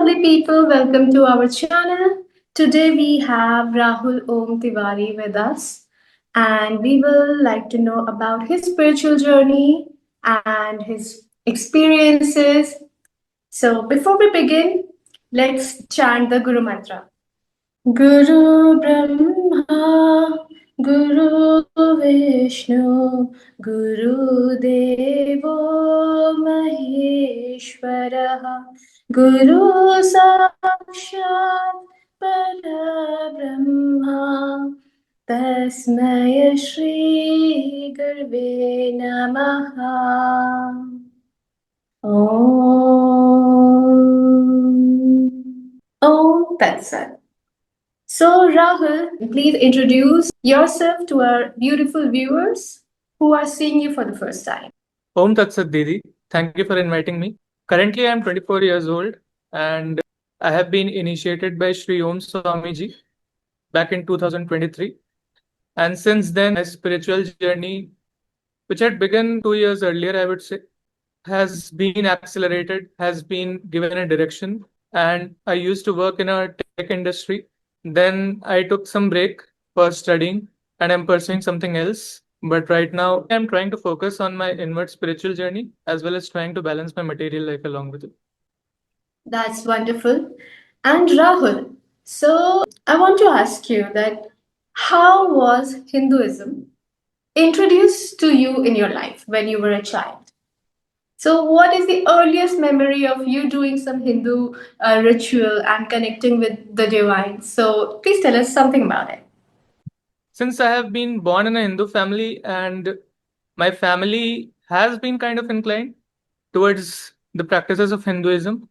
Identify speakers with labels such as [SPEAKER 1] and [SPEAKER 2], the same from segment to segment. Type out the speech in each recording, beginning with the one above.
[SPEAKER 1] lovely people, welcome to our channel. Today we have Rahul Om Tiwary with us, and we will like to know about his spiritual journey and his experiences. So, before we begin, let's chant the Guru Mantra. Guru Brahma, Guru Vishnu, Guru Devo Maheshwaraha, Guru Sakshat Parabrahma, Tasmaya Shri Gurve Namaha. Om Tat Sat. So, Rahul, please introduce yourself to our beautiful viewers who are seeing you for the first time.
[SPEAKER 2] Om Tat Sat Didi, thank you for inviting me. Currently, I am 24 years old and I have been initiated by Sri Om Swami ji back in 2023. And since then, my spiritual journey, which had begun 2 years earlier, I would say, has been accelerated, has been given a direction. And I used to work in a tech industry. Then I took some break for studying and I'm pursuing something else. But right now, I'm trying to focus on my inward spiritual journey as well as trying to balance my material life along with it.
[SPEAKER 1] That's wonderful. And Rahul, so I want to ask you that how was Hinduism introduced to you in your life when you were a child? So, what is the earliest memory of you doing some Hindu ritual and connecting with the divine? So, please tell us something about it.
[SPEAKER 2] Since I have been born in a Hindu family and my family has been kind of inclined towards the practices of Hinduism,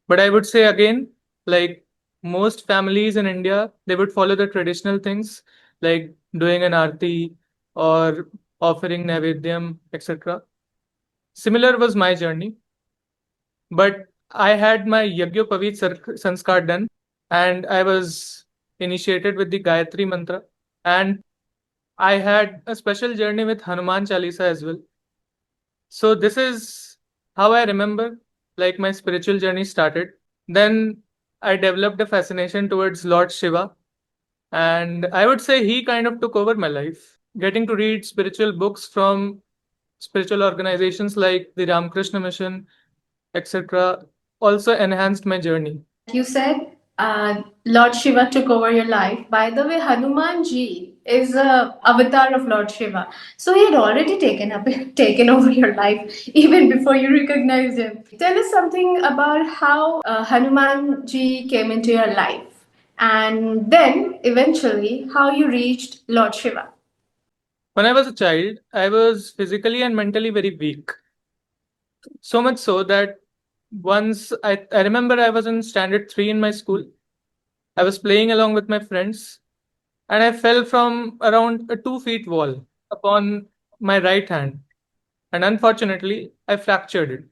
[SPEAKER 2] but I would say again, like most families in India, they would follow the traditional things like doing an arti or offering naivedyam, etc. Similar was my journey, but I had my Yagyopavit Sanskar done and I was initiated with the Gayatri Mantra. And I had a special journey with Hanuman Chalisa as well. So this is how I remember like my spiritual journey started. Then I developed a fascination towards Lord Shiva. And I would say he kind of took over my life. Getting to read spiritual books from spiritual organizations like the Ramakrishna Mission, etc., also enhanced my journey.
[SPEAKER 1] Like you said, Lord Shiva took over your life. By the way, Hanuman ji is a avatar of Lord Shiva, so he had already taken over your life even before you recognized him. Tell us something about how Hanuman ji came into your life, and then eventually how you reached Lord Shiva.
[SPEAKER 2] When I was a child, I was physically and mentally very weak. So much so that once I remember I was in standard 3 in my school. I was playing along with my friends and I fell from around a 2 feet wall upon my right hand. And unfortunately, I fractured it.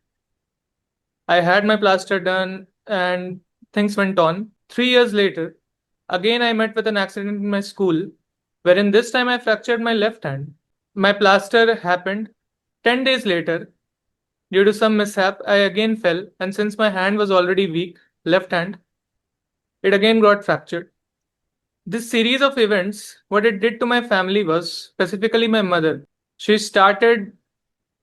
[SPEAKER 2] I had my plaster done and things went on. 3 years later, again I met with an accident in my school, wherein this time I fractured my left hand. My plaster happened. 10 days later, due to some mishap, I again fell, and since my hand was already weak, left hand, it again got fractured. This series of events, what it did to my family was, specifically my mother, she started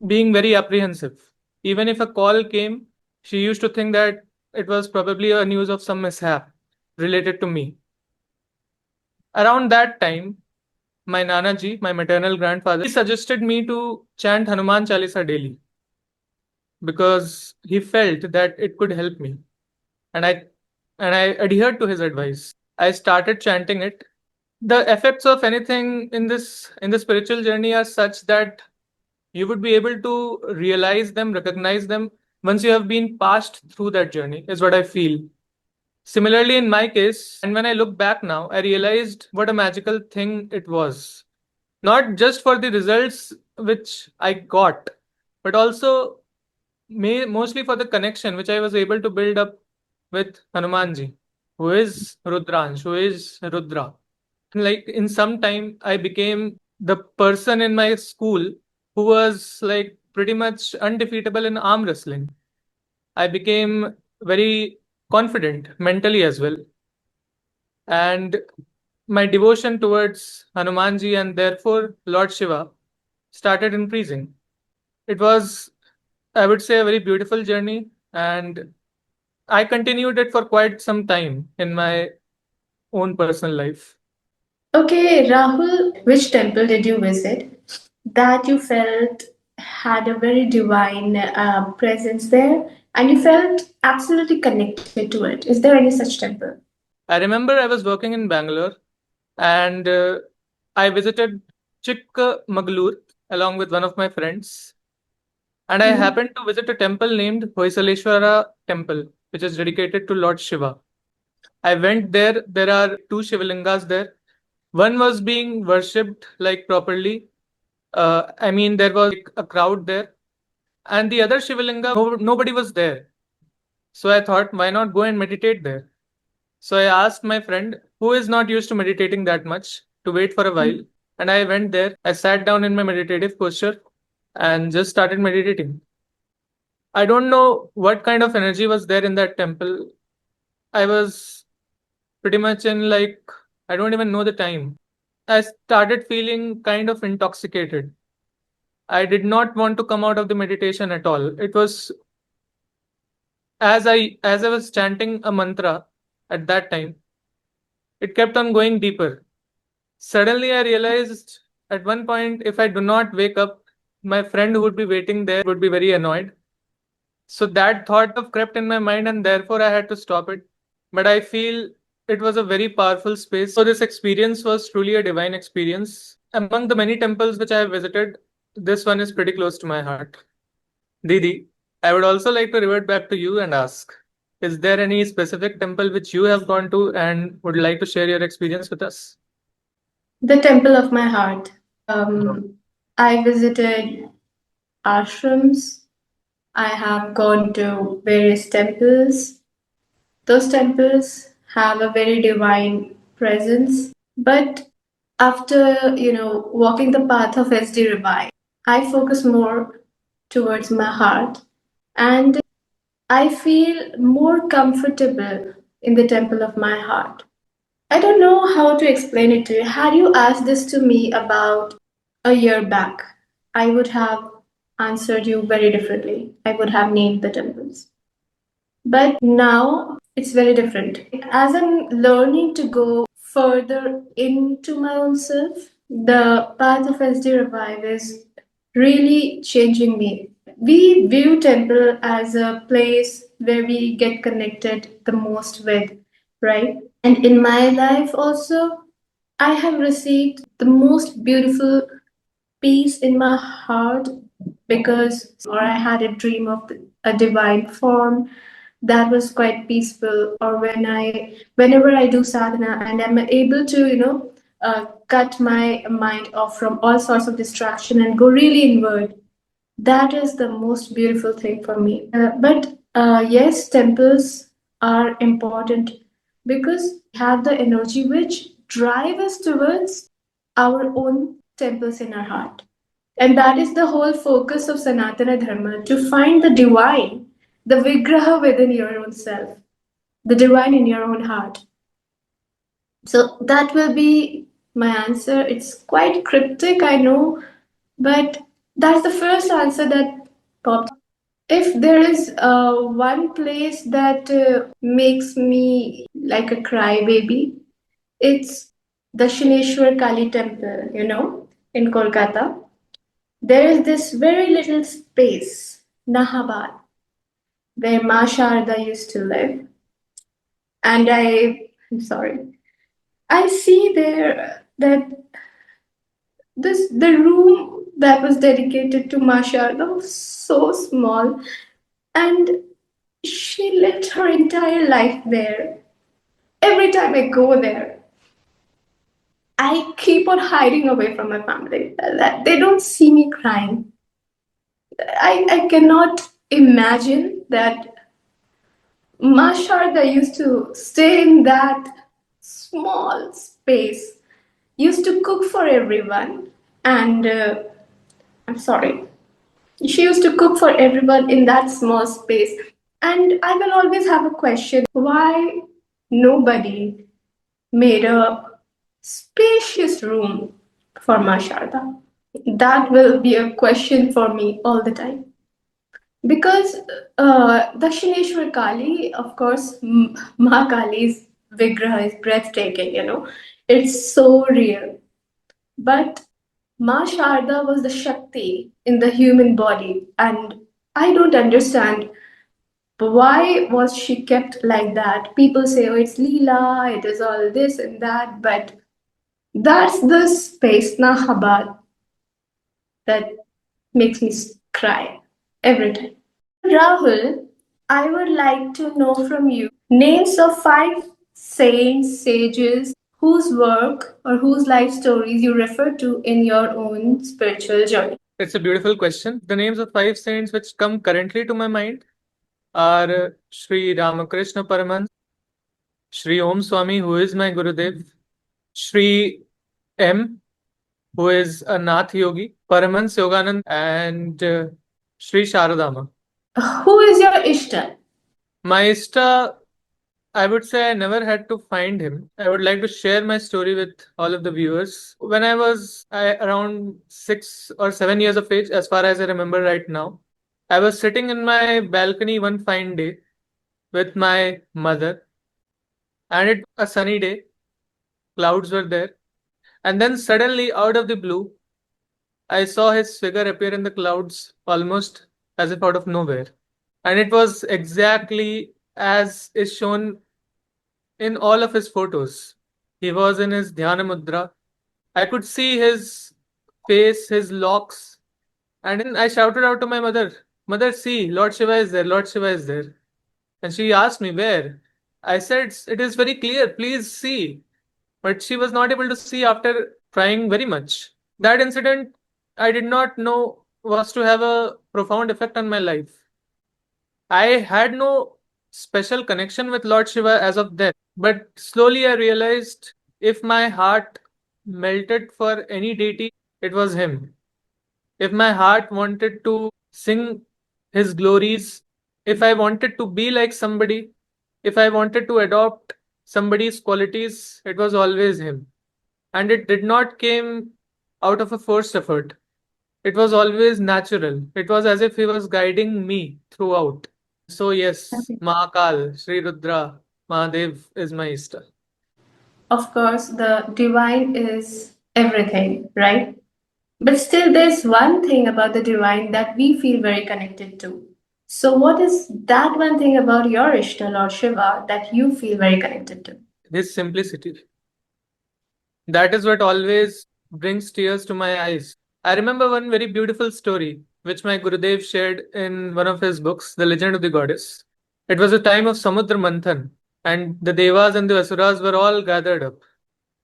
[SPEAKER 2] being very apprehensive. Even if a call came, she used to think that it was probably a news of some mishap related to me. Around that time, my Nanaji, my maternal grandfather, he suggested me to chant Hanuman Chalisa daily because he felt that it could help me. And I adhered to his advice. I started chanting it. The effects of anything in the spiritual journey are such that you would be able to realize them, recognize them once you have been passed through that journey, is what I feel. Similarly, in my case, and when I look back now, I realized what a magical thing it was. Not just for the results which I got, but also mostly for the connection which I was able to build up with Hanumanji, who is Rudransh, who is Rudra. Like in some time, I became the person in my school who was like pretty much undefeatable in arm wrestling. I became very confident mentally as well. And my devotion towards Hanumanji and therefore Lord Shiva started increasing. It was, I would say, a very beautiful journey, and I continued it for quite some time in my own personal life.
[SPEAKER 1] Okay, Rahul, which temple did you visit that you felt had a very divine presence there and you felt absolutely connected to it? Is there any such temple?
[SPEAKER 2] I remember I was working in Bangalore, and I visited Chikmagalur along with one of my friends, and I
[SPEAKER 1] Mhm.
[SPEAKER 2] happened to visit a temple named Hoysaleshwara Temple, which is dedicated to Lord Shiva. I went there. There are two Shivalingas there. One was being worshipped like properly. I mean, there was like a crowd there, and the other Shivalinga, nobody was there. So I thought, why not go and meditate there? So I asked my friend, who is not used to meditating that much, to wait for a while. And I went there. I sat down in my meditative posture and just started meditating. I don't know what kind of energy was there in that temple. I was pretty much in like, I don't even know the time. I started feeling kind of intoxicated. I did not want to come out of the meditation at all. It was as I was chanting a mantra at that time, it kept on going deeper. Suddenly I realized at one point if I do not wake up, my friend who would be waiting there would be very annoyed. So that thought of crept in my mind and therefore I had to stop it. But I feel it was a very powerful space. So this experience was truly a divine experience. Among the many temples which I have visited, this one is pretty close to my heart. Didi, I would also like to revert back to you and ask, is there any specific temple which you have gone to and would like to share your experience with us?
[SPEAKER 1] The temple of my heart. I visited ashrams. I have gone to various temples. Those temples have a very divine presence. But after, walking the path of SD Revive, I focus more towards my heart and I feel more comfortable in the temple of my heart. I don't know how to explain it to you. Had you asked this to me about a year back, I would have answered you very differently. I would have named the temples. But now it's very different. As I'm learning to go further into my own self, the path of SD Revive is really changing me. We view temple as a place where we get connected the most with, right? And in my life also, I have received the most beautiful peace in my heart because or I had a dream of a divine form that was quite peaceful or whenever I do sadhana and I'm able to cut my mind off from all sorts of distraction and go really inward, that is the most beautiful thing for me. But yes, temples are important because have the energy which drive us towards our own temples in our heart. And that is the whole focus of Sanatana Dharma to find the divine, the Vigraha within your own self, the divine in your own heart. So that will be my answer. It's quite cryptic, I know, but that's the first answer that popped. If there is one place that makes me like a crybaby, it's Dakshineswar Kali Temple, in Kolkata. There is this very little space, Nahabad, where Ma Sharda used to live. And I'm sorry, I see there that the room that was dedicated to Ma Sharda was so small, and she lived her entire life there. Every time I go there, I keep on hiding away from my family. That they don't see me crying. I cannot imagine that Ma Sharda used to stay in that small space, used to cook for everyone, and I'm sorry, she used to cook for everyone in that small space. And I will always have a question why nobody made a spacious room for Ma Sharda? That will be a question for me all the time. Because Dakshineswar Kali, of course, Mahakali's Vigraha is breathtaking, it's so real. But Ma Sharda was the Shakti in the human body, and I don't understand why was she kept like that. People say, oh, it's Leela, it is all this and that, but that's the space, na Chabad, that makes me cry every time. So, Rahul, I would like to know from you names of five saints, sages, whose work or whose life stories you refer to in your own spiritual journey.
[SPEAKER 2] It's a beautiful question. The names of five saints which come currently to my mind are Sri Ramakrishna Paramans, Sri Om Swami, who is my Gurudev, Sri M, who is a Nath Yogi, Paramans Yoganand, and Sri Sharadama.
[SPEAKER 1] Who is your Ishta?
[SPEAKER 2] My Ishta, I would say I never had to find him. I would like to share my story with all of the viewers. When I was around 6 or 7 years of age, as far as I remember right now, I was sitting in my balcony one fine day with my mother, and it was a sunny day. Clouds were there. And then suddenly, out of the blue, I saw his figure appear in the clouds almost as if out of nowhere. And it was exactly as is shown in all of his photos. He was in his dhyana mudra. I could see his face, his locks, and then I shouted out to my mother, Mother, see, Lord Shiva is there, Lord Shiva is there. And she asked me, Where? I said, It is very clear, please see. But she was not able to see after trying very much. That incident, I did not know was to have a profound effect on my life. I had no special connection with Lord Shiva as of then, but slowly I realized if my heart melted for any deity, it was him. If my heart wanted to sing his glories, if I wanted to be like somebody, if I wanted to adopt somebody's qualities, it was always him. And it did not came out of a forced effort. It was always natural. It was as if he was guiding me throughout. So yes, Mahakal, Sri Rudra, Mahadev is my Ishta.
[SPEAKER 1] Of course, the divine is everything, right? But still, there's one thing about the divine that we feel very connected to. So, what is that one thing about your Ishta, Lord Shiva, that you feel very connected to?
[SPEAKER 2] His simplicity. That is what always brings tears to my eyes. I remember one very beautiful story which my Gurudev shared in one of his books, The Legend of the Goddess. It was a time of Samudra Manthan, and the Devas and the Asuras were all gathered up,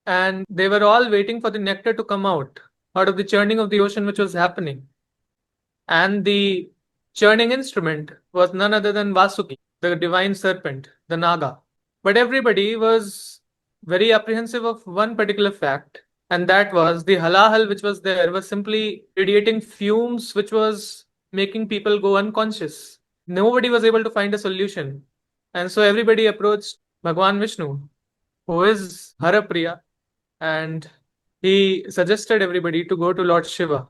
[SPEAKER 2] and they were all waiting for the nectar to come out of the churning of the ocean which was happening. And the churning instrument was none other than Vasuki, the divine serpent, the Naga. But everybody was very apprehensive of one particular fact, and that was the halahal which was there was simply radiating fumes which was making people go unconscious. Nobody was able to find a solution. And so everybody approached Bhagwan Vishnu, who is Harapriya, and he suggested everybody to go to Lord Shiva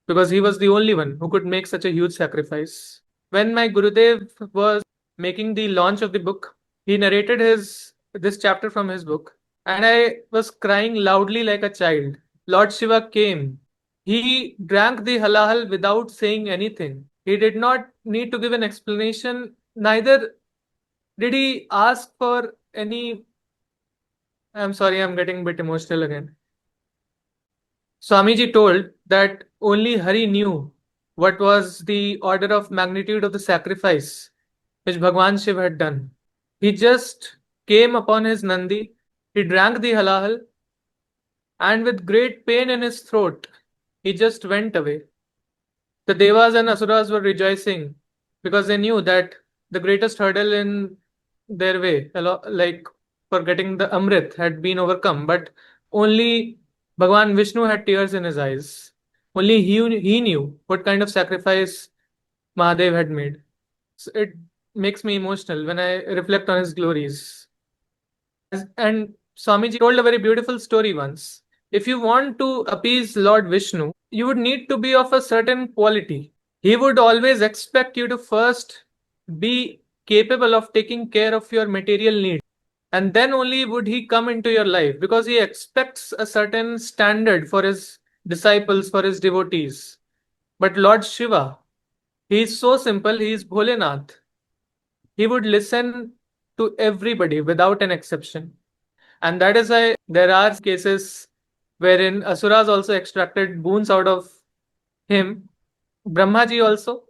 [SPEAKER 2] because he was the only one who could make such a huge sacrifice. When my Gurudev was making the launch of the book, he narrated his this chapter from his book, and I was crying loudly like a child. Lord Shiva came. He drank the halahal without saying anything. He did not need to give an explanation, neither did he ask for any. I'm sorry, I'm getting a bit emotional again. Swamiji told that only Hari knew what was the order of magnitude of the sacrifice which Bhagwan Shiv had done. He just came upon his Nandi, he drank the halahal, and with great pain in his throat, he just went away. The Devas and Asuras were rejoicing because they knew that the greatest hurdle in their way, like for getting the Amrit, had been overcome. But only Bhagwan Vishnu had tears in his eyes. Only he knew what kind of sacrifice Mahadev had made. So it makes me emotional when I reflect on his glories. And Swamiji told a very beautiful story once. If you want to appease Lord Vishnu, you would need to be of a certain quality. He would always expect you to first be capable of taking care of your material needs. And then only would he come into your life because he expects a certain standard for his disciples, for his devotees. But Lord Shiva, he is so simple, he is Bholenath. He would listen to everybody without an exception. And that is why there are cases wherein Asuras also extracted boons out of him. Brahmaji also.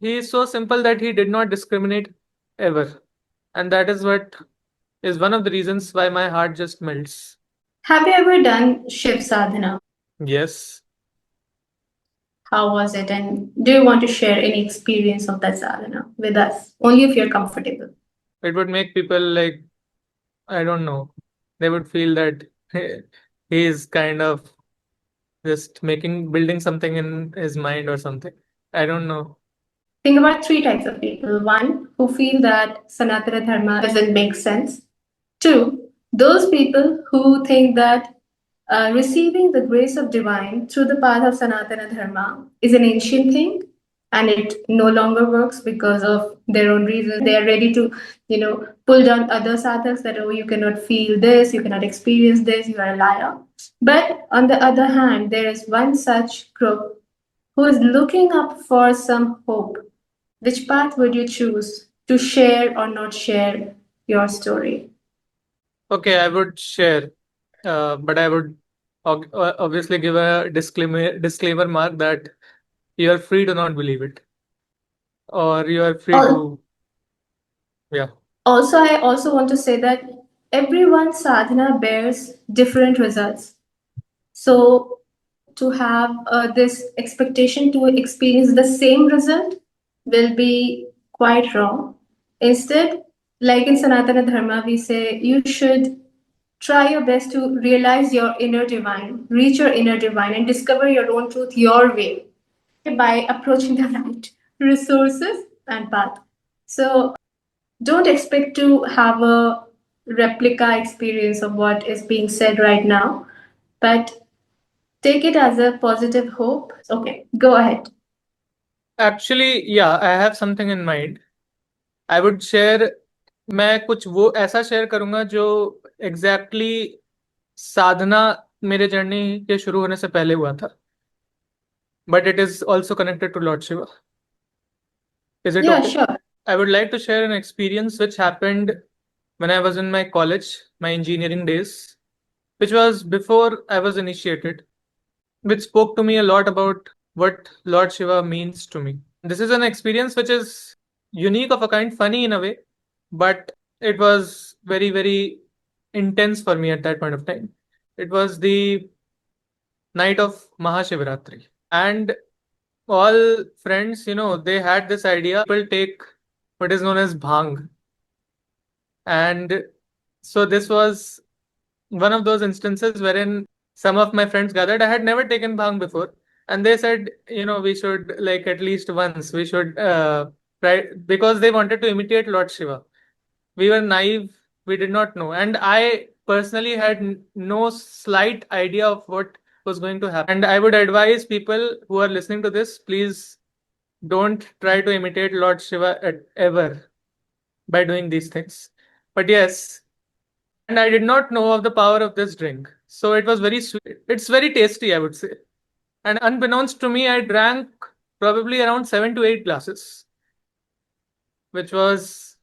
[SPEAKER 2] He is so simple that he did not discriminate ever. And that is what is one of the reasons why my heart just melts.
[SPEAKER 1] Have you ever done Shiv sadhana?
[SPEAKER 2] Yes,
[SPEAKER 1] How was it? And do you want to share any experience of that sadhana with us? Only if you're comfortable.
[SPEAKER 2] it would make people like, I don't know, they would feel that he is kind of just building something in his mind or something. I don't know.
[SPEAKER 1] Think about three types of people. One, who feel that Sanatana Dharma doesn't make sense. Two, those people who think that receiving the grace of divine through the path of Sanatana Dharma is an ancient thing and it no longer works because of their own reasons. They are ready to, pull down other sadhaks that, oh, you cannot feel this, you cannot experience this, you are a liar. But on the other hand, there is one such group who is looking up for some hope. Which path would you choose to share or not share your story?
[SPEAKER 2] Okay, I would share, but I would obviously give a disclaimer mark that you are free to not believe it, or you are free
[SPEAKER 1] Al-
[SPEAKER 2] to, yeah.
[SPEAKER 1] Also, I also want to say that everyone's sadhana bears different results. So, to have this expectation to experience the same result will be quite wrong. Instead, like in Sanatana Dharma, we say you should try your best to realize your inner divine, reach your inner divine, and discover your own truth your way by approaching the right resources and path. So, don't expect to have a replica experience of what is being said right now, but take it as a positive hope. Okay, go ahead.
[SPEAKER 2] Actually, yeah, I have something in mind. I would share. मैं कुछ वो ऐसा share करूंगा जो exactly साधना मेरे journey के शुरू होने से पहले हुआ था, but it is also connected to Lord Shiva. Is it
[SPEAKER 1] Yeah,
[SPEAKER 2] okay?
[SPEAKER 1] sure.
[SPEAKER 2] I would like to share an experience which happened when I was in my college, my engineering days, which was before I was initiated, which spoke to me a lot about what Lord Shiva means to me. This is an experience which is unique of a kind, funny in a way, but it was very, very intense for me at that point of time. It was the night of Mahashivratri. And all friends, they had this idea people take what is known as bhang. And so this was one of those instances wherein some of my friends gathered. I had never taken bhang before. And they said, we should, like, at least once, we should try, because they wanted to imitate Lord Shiva. We were naive, we did not know. And I personally had no slight idea of what was going to happen. And I would advise people who are listening to this, please don't try to imitate Lord Shiva ever by doing these things. But yes, and I did not know of the power of this drink. So it was very sweet. It's very tasty, I would say. And unbeknownst to me, I drank probably around 7 to 8 glasses, which was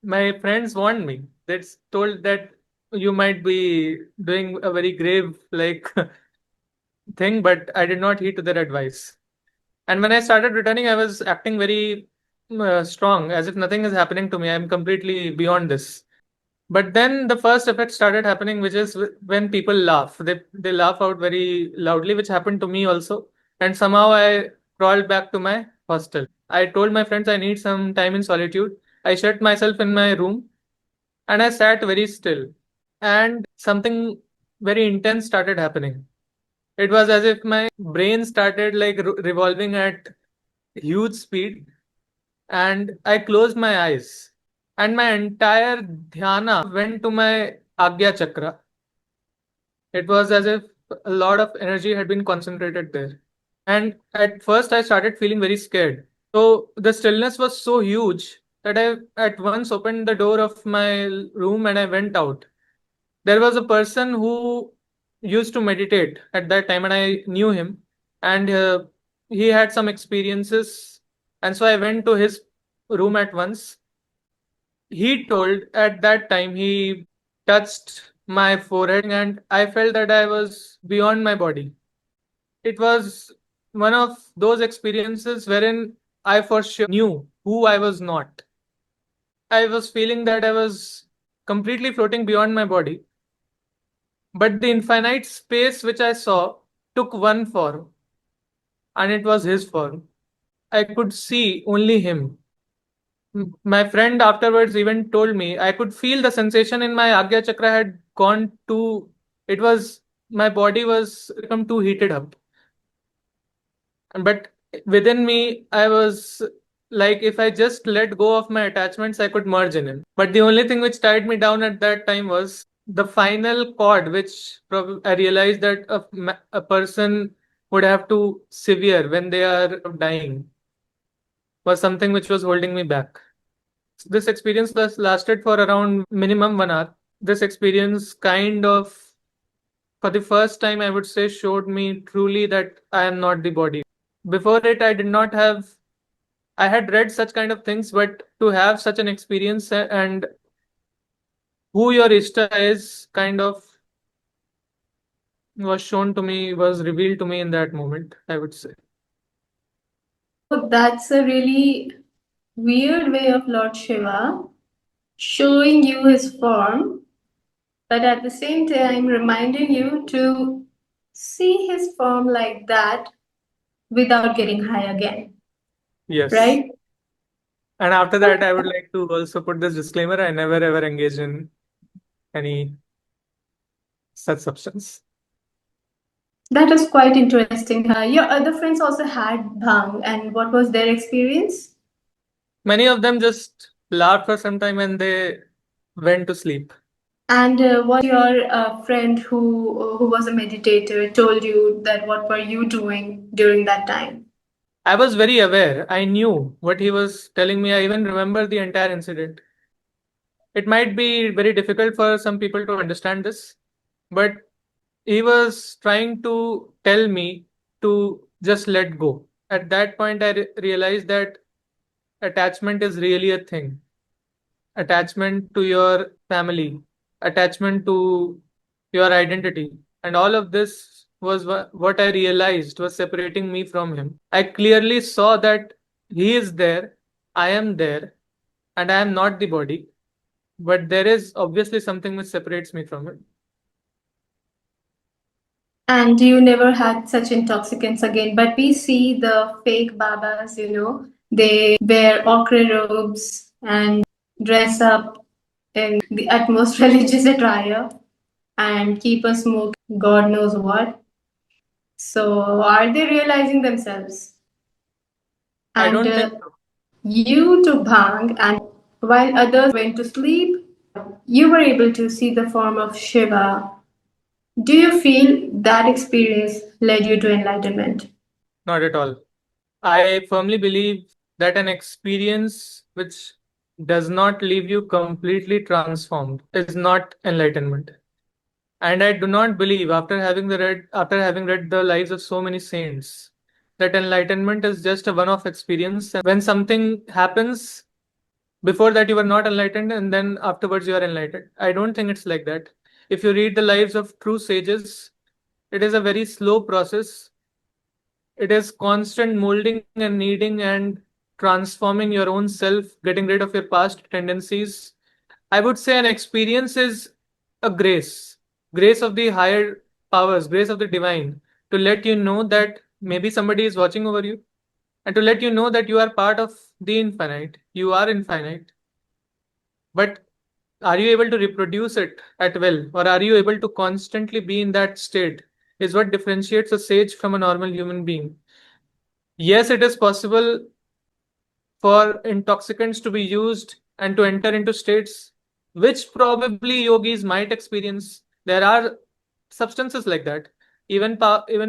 [SPEAKER 2] my friends warned me. They told that you might be doing a very grave like thing, but I did not heed to their advice. And when I started returning, I was acting very strong, as if nothing is happening to me. I'm completely beyond this. But then the first effect started happening, which is when people laugh. They laugh out very loudly, which happened to me also. And somehow I crawled back to my hostel. I told my friends I need some time in solitude. I shut myself in my room and I sat very still. And something very intense started happening. It was as if my brain started like revolving at huge speed, and I closed my eyes, and my entire dhyana went to my Agya Chakra. It was as if a lot of energy had been concentrated there. And at first, I started feeling very scared. So the stillness was so huge that I at once opened the door of my room and I went out. There was a person who used to meditate at that time, and I knew him, and he had some experiences. And so I went to his room at once. He told at that time he touched my forehead, and I felt that I was beyond my body. It was one of those experiences wherein I for sure knew who I was not. I was feeling that I was completely floating beyond my body, but the infinite space which I saw took one form, and it was his form. I could see only him. My friend afterwards even told me I could feel the sensation in my Agya Chakra had gone too, it was, my body was become too heated up. But within me, I was like, if I just let go of my attachments, I could merge in him. But the only thing which tied me down at that time was the final chord, which I realized that a person would have to sever when they are dying, was something which was holding me back. This experience lasted for around minimum 1 hour. This experience kind of, for the first time, I would say, showed me truly that I am not the body. Before it, I did not have, I had read such kind of things, but to have such an experience and who your Ishta is kind of was shown to me, was revealed to me in that moment, I would say.
[SPEAKER 1] So that's a really weird way of Lord Shiva showing you his form, but at the same time reminding you to see his form like that without getting high again.
[SPEAKER 2] Yes.
[SPEAKER 1] Right?
[SPEAKER 2] And after that, I would like to also put this disclaimer, I never ever engage in any such substance.
[SPEAKER 1] That was quite interesting. Your other friends also had bhang, and what was their experience?
[SPEAKER 2] Many of them just laughed for some time and they went to sleep.
[SPEAKER 1] And what your friend who was a meditator told you that what were you doing during that time?
[SPEAKER 2] I was very aware. I knew what he was telling me. I even remember the entire incident. It might be very difficult for some people to understand this, but he was trying to tell me to just let go. At that point, I realized that attachment is really a thing. Attachment to your family, attachment to your identity. And all of this was what I realized was separating me from him. I clearly saw that he is there, I am there, and I am not the body. But there is obviously something which separates me from it.
[SPEAKER 1] And you never had such intoxicants again. But we see the fake babas, they wear ochre robes and dress up in the utmost religious attire and keep us smoking God knows what. So are they realizing themselves?
[SPEAKER 2] I
[SPEAKER 1] And
[SPEAKER 2] don't think so.
[SPEAKER 1] you took bhang, and while others went to sleep, you were able to see the form of Shiva. Do you feel that experience led you to enlightenment?
[SPEAKER 2] Not at all. I firmly believe that an experience which does not leave you completely transformed is not enlightenment. And I do not believe, after having read the lives of so many saints, that enlightenment is just a one-off experience. When something happens, before that you were not enlightened, and then afterwards you are enlightened. I don't think it's like that. If you read the lives of true sages, it is a very slow process. It is constant molding and kneading and transforming your own self, getting rid of your past tendencies. I would say an experience is a grace of the higher powers, grace of the divine, to let you know that maybe somebody is watching over you, and to let you know that you are part of the infinite. You are infinite. But are you able to reproduce it at will, or are you able to constantly be in that state? Is what differentiates a sage from a normal human being. Yes, it is possible for intoxicants to be used and to enter into states which probably yogis might experience. There are substances like that, even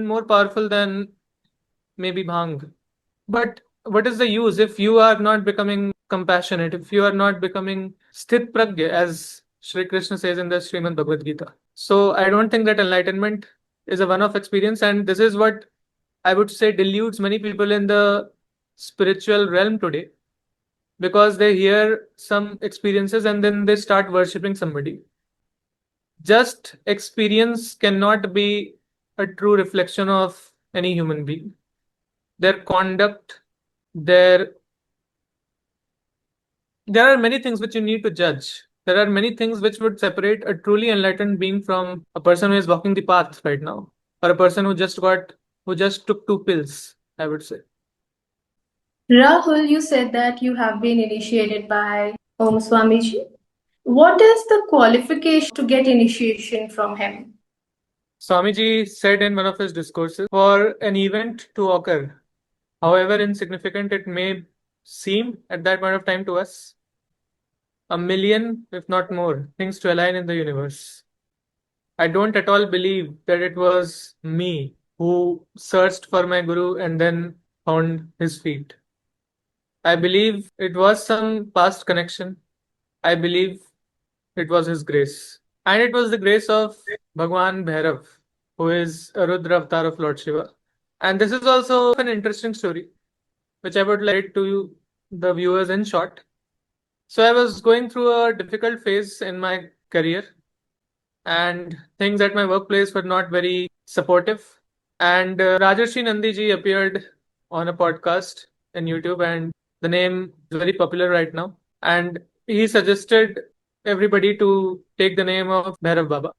[SPEAKER 2] more powerful than maybe bhang. But what is the use if you are not becoming compassionate, if you are not becoming sthit pragya, as Shri Krishna says in the Srimad Bhagavad Gita? So I don't think that enlightenment is a one-off experience, and this is what I would say deludes many people in the spiritual realm today, because they hear some experiences and then they start worshipping somebody. Just experience cannot be a true reflection of any human being. Their conduct, their there are many things which you need to judge. There are many things which would separate a truly enlightened being from a person who is walking the path right now, or a person who just took 2 pills, I would say.
[SPEAKER 1] Rahul, you said that you have been initiated by Om Swamiji. What is the qualification to get initiation from him?
[SPEAKER 2] Swamiji said in one of his discourses, for an event to occur, however insignificant it may seem at that point of time to us, a million, if not more, things to align in the universe. I don't at all believe that it was me who searched for my guru and then found his feet. I believe it was some past connection. I believe it was his grace. And it was the grace of Bhagwan Bhairav, who is a Rudra avatar of Lord Shiva. And this is also an interesting story, which I would like to the viewers in short. So I was going through a difficult phase in my career, and things at my workplace were not very supportive. And Rajarshi Nandiji appeared on a podcast in YouTube, and the name is very popular right now. And he suggested everybody to take the name of Bhairav Baba.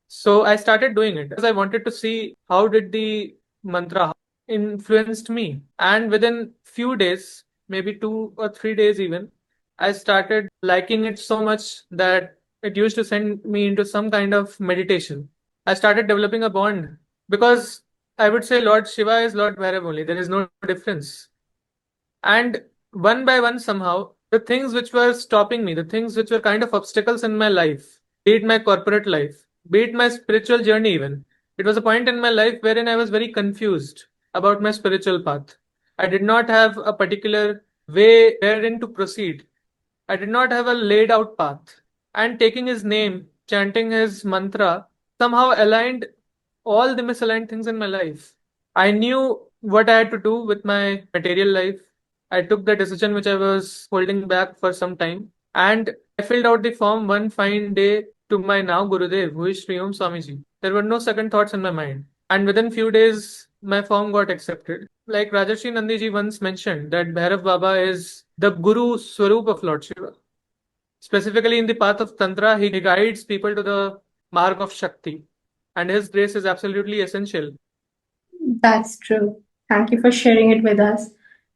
[SPEAKER 2] So I started doing it because I wanted to see how did the mantra influenced me. And within few days, maybe 2 or 3 days even, I started liking it so much that it used to send me into some kind of meditation. I started developing a bond because I would say Lord Shiva is Lord Bhairav only. There is no difference. And one by one, somehow, the things which were stopping me, the things which were kind of obstacles in my life, be it my corporate life, be it my spiritual journey, even, it was a point in my life wherein I was very confused about my spiritual path. I did not have a particular way wherein to proceed. I did not have a laid out path. And taking his name, chanting his mantra, somehow aligned all the misaligned things in my life. I knew what I had to do with my material life. I took the decision which I was holding back for some time, and I filled out the form one fine day to my now Gurudev, who is Sri Om Swamiji. There were no second thoughts in my mind. And within few days, my form got accepted. Like Rajarshi Nandiji once mentioned, that Bhairav Baba is the Guru Swarup of Lord Shiva. Specifically in the path of Tantra, he guides people to the mark of Shakti, and his grace is absolutely essential.
[SPEAKER 1] That's true. Thank you for sharing it with us.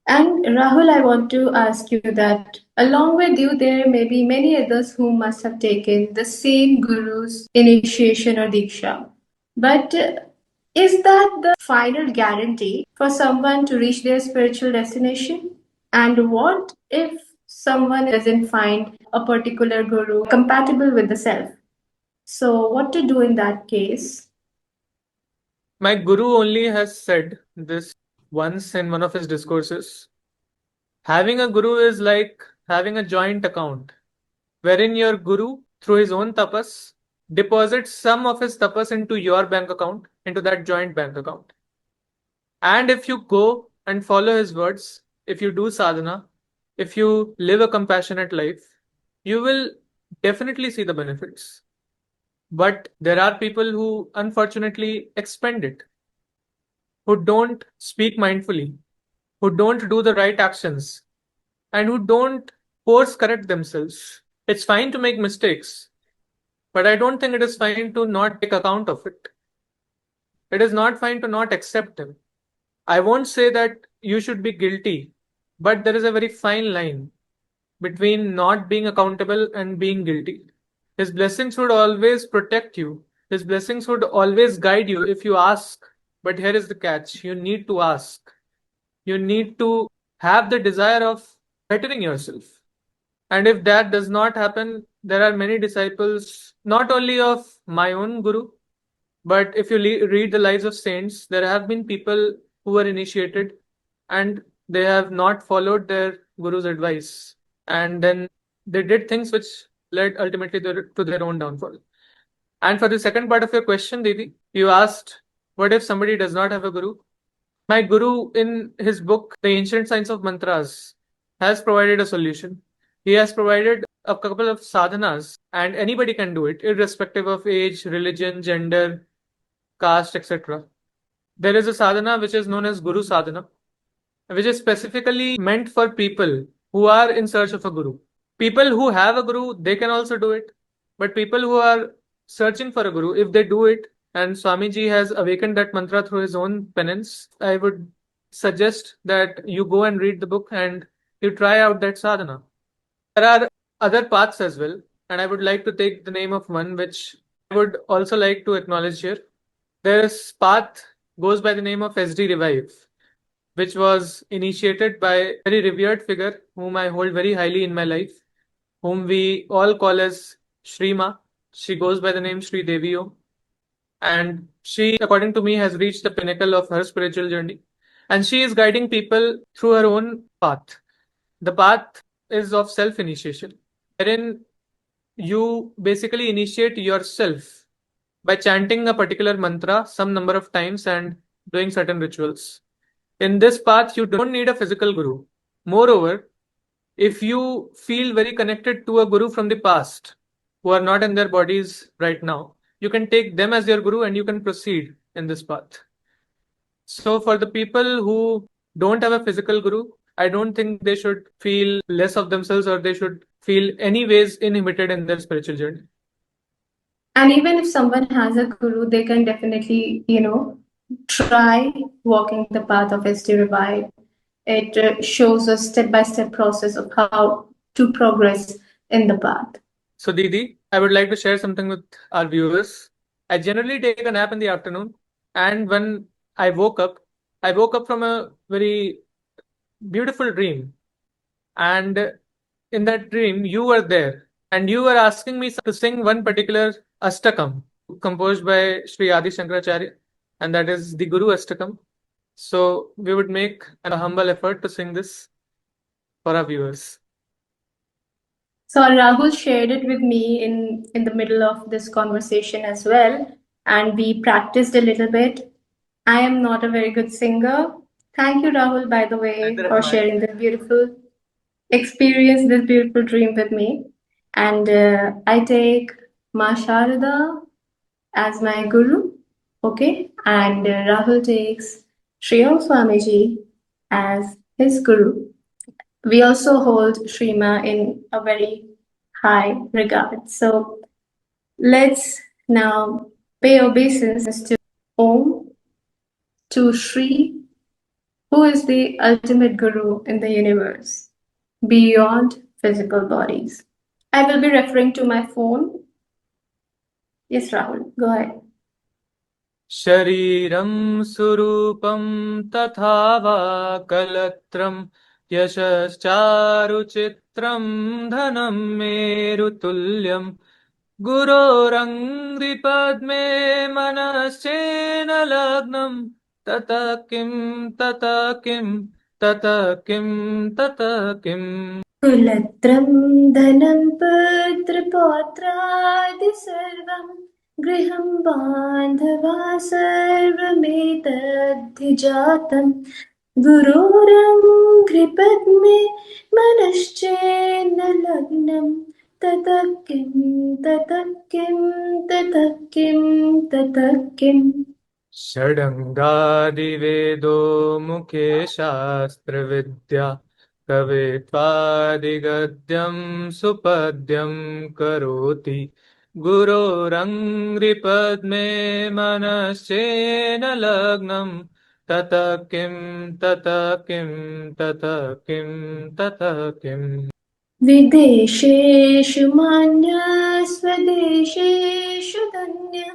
[SPEAKER 1] And Rahul, I want to ask you that along with you, there may be many others who must have taken the same guru's initiation or diksha. But is that the final guarantee for someone to reach their spiritual destination? And what if someone doesn't find a particular guru compatible with the self? So, what to do in that case?
[SPEAKER 2] My guru only has said this once in one of his discourses. Having a guru is like having a joint account, wherein your guru, through his own tapas, deposits some of his tapas into your bank account, into that joint bank account. And if you go and follow his words, if you do sadhana, if you live a compassionate life, you will definitely see the benefits. But there are people who unfortunately expend it, who don't speak mindfully, who don't do the right actions, and who don't course correct themselves. It's fine to make mistakes, but I don't think it is fine to not take account of it. It is not fine to not accept them. I won't say that you should be guilty, but there is a very fine line between not being accountable and being guilty. His blessings would always protect you. His blessings would always guide you if you ask. But here is the catch: you need to ask. You need to have the desire of bettering yourself. And if that does not happen, there are many disciples, not only of my own guru, but if you read the lives of saints, there have been people who were initiated and they have not followed their guru's advice. And then they did things which led ultimately to their own downfall. And for the second part of your question, Didi, you asked, what if somebody does not have a guru? My guru, in his book, The Ancient Science of Mantras, has provided a solution. He has provided a couple of sadhanas, and anybody can do it, irrespective of age, religion, gender, caste, etc. There is a sadhana which is known as Guru Sadhana, which is specifically meant for people who are in search of a guru. People who have a guru, they can also do it. But people who are searching for a guru, if they do it, and Swamiji has awakened that mantra through his own penance, I would suggest that you go and read the book and you try out that sadhana. There are other paths as well, and I would like to take the name of one which I would also like to acknowledge here. This path goes by the name of SD Revive, which was initiated by a very revered figure whom I hold very highly in my life, whom we all call as Shrima. She goes by the name Sri Devio. And she, according to me, has reached the pinnacle of her spiritual journey. And she is guiding people through her own path. The path is of self initiation, wherein you basically initiate yourself by chanting a particular mantra some number of times and doing certain rituals. In this path, you don't need a physical guru. Moreover, if you feel very connected to a guru from the past who are not in their bodies right now, you can take them as your guru and you can proceed in this path. So, for the people who don't have a physical guru, I don't think they should feel less of themselves or they should feel any ways inhibited in their spiritual journey.
[SPEAKER 1] And even if someone has a guru, they can definitely, try walking the path of SD Revive. It shows a step-by-step process of how to progress in the path.
[SPEAKER 2] So, Didi, I would like to share something with our viewers. I generally take a nap in the afternoon, and when I woke up from a very beautiful dream. And in that dream, you were there, and you were asking me to sing one particular Ashtakam composed by Sri Adi Shankaracharya, and that is the Guru Ashtakam. So, we would make a humble effort to sing this for our viewers.
[SPEAKER 1] So Rahul shared it with me in the middle of this conversation as well, and we practiced a little bit. I am not a very good singer. Thank you, Rahul, by the way, for sharing this beautiful experience, this beautiful dream with me. And I take Ma Sharada as my guru, okay? And Rahul takes Sri Om Swamiji as his guru. We also hold Shrima in a very high regard. So let's now pay obeisance to Om, to Shri, who is the ultimate guru in the universe, beyond physical bodies. I will be referring to my phone. Yes, Rahul, go ahead.
[SPEAKER 2] शरीरं सुरूपं तथा वा कलत्रं यशश्चारुचित्रं धनं मेरुतुल्यं गुरोरङ्घ्रिपद्मे मनश्चेन लग्नं ततः किं ततः किं ततः किं ततः किम्
[SPEAKER 1] कुलत्रं धनं पुत्रपौत्रादि सर्वं गृहं बान्धवा सर्वमेतद्धिजातं गुरोरङ्घ्रिपद्मे मनश्चेन्न लग्नं ततः किं ततः किं ततः किं ततः किम्
[SPEAKER 2] षडङ्गादिवेदो मुखे शास्त्रविद्या कवित्वादिगद्यं सुपद्यं करोति गुरोरङ्घ्रिपद्मे मनश्चेन लग्नं ततः किं ततः किं ततः किं ततः किम्
[SPEAKER 1] विदेशेषु मान्यः स्वदेशेषु धन्यः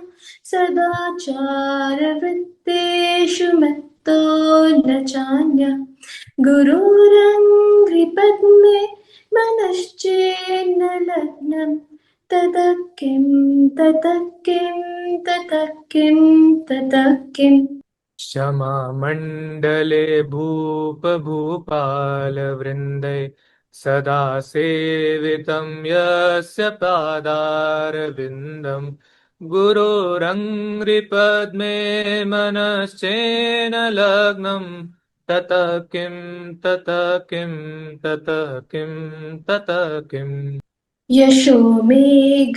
[SPEAKER 1] सदाचारवृत्तेषु मत्तो न चान्यः गुरोरङ्घ्रिपद्मे मनश्चेन्न लग्नं ततः किं ततः किं ततः किं ततः किम्
[SPEAKER 2] क्षमामण्डले भूपभूपालवृन्दै सदा सेवितं यस्य पादारविन्दं गुरोरङ्घ्रिपद्मे मनश्चेन लग्नं ततः किं ततः किं ततः किं ततः किम्
[SPEAKER 1] यशो मे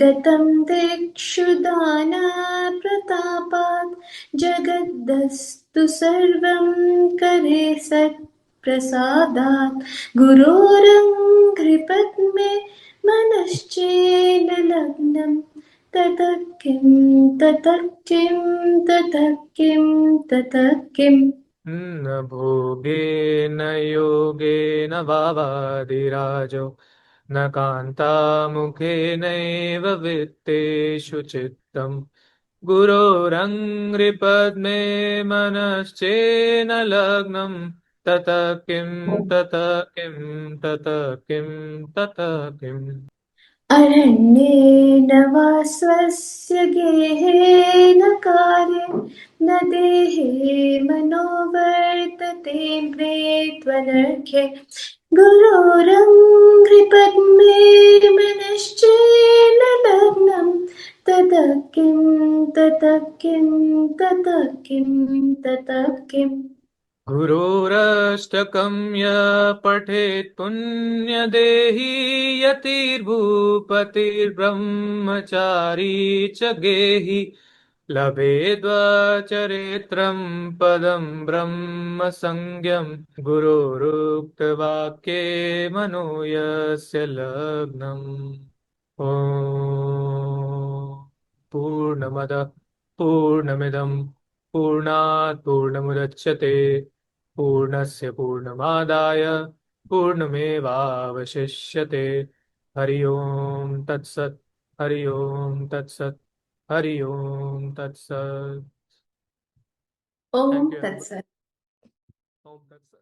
[SPEAKER 1] गतं दिक्षु दानप्रतापात् जगद्दस्तु सर्वं करे सत्प्रसादात् गुरोरङ्घ्रिपद्मे मनश्चेन लग्नं ततः किं ततः किं ततः किं ततः किम्
[SPEAKER 2] न भोगेन योगेन वावादिराजो न कान्तामुखेनैव वित्तेषु चित्तम् गुरोरङ्घ्रिपद्मे मनश्चेन लग्नं ततः किं ततः किं ततः किं ततः किम्
[SPEAKER 1] अरण्येन वा स्वस्य गेहेन कार्ये न देहे मनोवर्तते मृत्वनर्घ्ये गुरोरङ्घ्रिपद्मे मनश्चेन लग्नं ततः किं ततः किं ततः किं ततः किम्
[SPEAKER 2] गुरोरष्टकं य पठेत् पुण्यदेही यतिर्भूपतिर्ब्रह्मचारी च गेहि लभेद्वचरित्रं पदं ब्रह्मसंज्ञं गुरोरुक्तवाक्ये मनो यस्य लग्नम् ॐ पूर्णमदः पूर्णमिदं पूर्णात् पूर्णमुदच्यते पूर्णस्य पूर्णमादाय पूर्णमेवावशिष्यते हरि ओम तत्सत् हरि ओम तत्सत् हरि ओम तत्सत्
[SPEAKER 1] Om
[SPEAKER 2] thank you
[SPEAKER 1] Tat
[SPEAKER 2] everyone
[SPEAKER 1] Sat.
[SPEAKER 2] ओम तत्सत्